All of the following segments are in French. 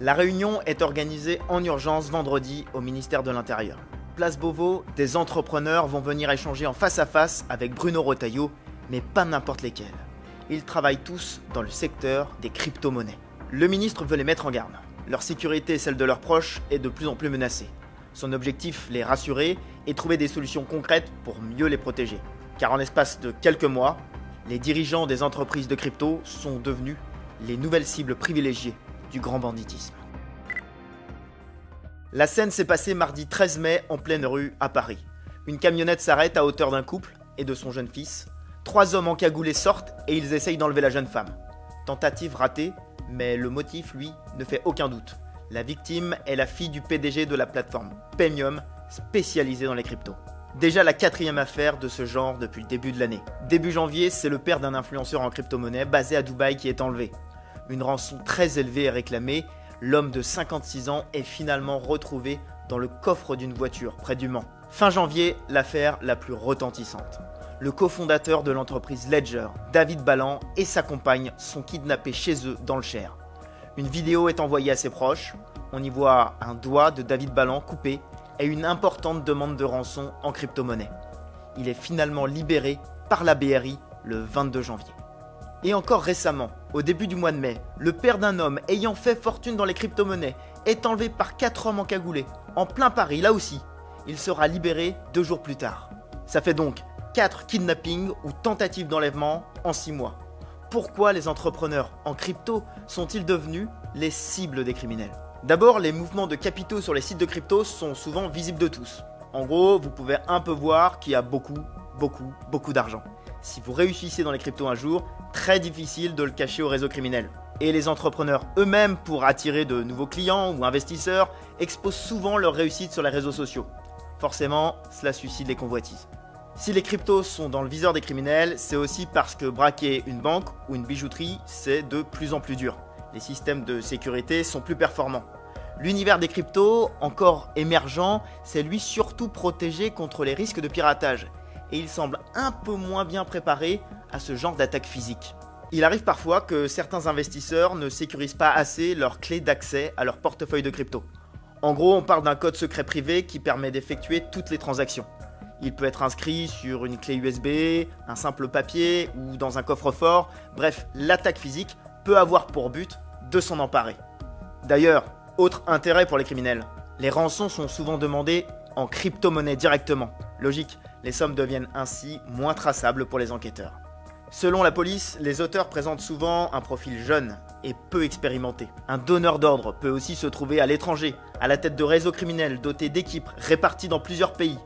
La réunion est organisée en urgence vendredi au ministère de l'Intérieur. Place Beauvau, des entrepreneurs vont venir échanger en face à face avec Bruno Retailleau, mais pas n'importe lesquels. Ils travaillent tous dans le secteur des crypto-monnaies. Le ministre veut les mettre en garde. Leur sécurité et celle de leurs proches est de plus en plus menacée. Son objectif, les rassurer et trouver des solutions concrètes pour mieux les protéger. Car en l'espace de quelques mois, les dirigeants des entreprises de crypto sont devenus les nouvelles cibles privilégiées du grand banditisme. La scène s'est passée mardi 13 mai en pleine rue à Paris. Une camionnette s'arrête à hauteur d'un couple et de son jeune fils. 3 hommes encagoulés sortent et ils essayent d'enlever la jeune femme. Tentative ratée, mais le motif, lui, ne fait aucun doute. La victime est la fille du PDG de la plateforme Paymium, spécialisée dans les cryptos. Déjà la 4e affaire de ce genre depuis le début de l'année. Début janvier, c'est le père d'un influenceur en crypto-monnaie basé à Dubaï qui est enlevé. Une rançon très élevée est réclamée. L'homme de 56 ans est finalement retrouvé dans le coffre d'une voiture près du Mans. Fin janvier, l'affaire la plus retentissante. Le cofondateur de l'entreprise Ledger, David Ballan, et sa compagne sont kidnappés chez eux dans le Cher. Une vidéo est envoyée à ses proches. On y voit un doigt de David Ballan coupé et une importante demande de rançon en crypto-monnaie. Il est finalement libéré par la BRI le 22 janvier. Et encore récemment, au début du mois de mai, le père d'un homme ayant fait fortune dans les crypto-monnaies est enlevé par 4 hommes encagoulés, en plein Paris là aussi. Il sera libéré 2 jours plus tard. Ça fait donc 4 kidnappings ou tentatives d'enlèvement en 6 mois. Pourquoi les entrepreneurs en crypto sont-ils devenus les cibles des criminels? D'abord, les mouvements de capitaux sur les sites de crypto sont souvent visibles de tous. En gros, vous pouvez un peu voir qu'il y a beaucoup d'argent. Si vous réussissez dans les cryptos un jour, très difficile de le cacher au réseau criminel. Et les entrepreneurs eux-mêmes, pour attirer de nouveaux clients ou investisseurs, exposent souvent leur réussite sur les réseaux sociaux. Forcément, cela suscite les convoitises. Si les cryptos sont dans le viseur des criminels, c'est aussi parce que braquer une banque ou une bijouterie, c'est de plus en plus dur. Les systèmes de sécurité sont plus performants. L'univers des cryptos, encore émergent, c'est lui surtout protégé contre les risques de piratage. Et il semble un peu moins bien préparé à ce genre d'attaque physique. Il arrive parfois que certains investisseurs ne sécurisent pas assez leurs clés d'accès à leur portefeuille de crypto. En gros, on parle d'un code secret privé qui permet d'effectuer toutes les transactions. Il peut être inscrit sur une clé USB, un simple papier ou dans un coffre-fort. Bref, l'attaque physique peut avoir pour but de s'en emparer. D'ailleurs, autre intérêt pour les criminels, les rançons sont souvent demandées en crypto-monnaie directement. Logique, les sommes deviennent ainsi moins traçables pour les enquêteurs. Selon la police, les auteurs présentent souvent un profil jeune et peu expérimenté. Un donneur d'ordre peut aussi se trouver à l'étranger, à la tête de réseaux criminels dotés d'équipes réparties dans plusieurs pays.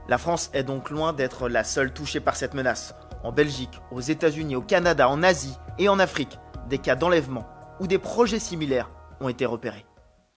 La France est donc loin d'être la seule touchée par cette menace. En Belgique, aux États-Unis, au Canada, en Asie et en Afrique, des cas d'enlèvement ou des projets similaires ont été repérés.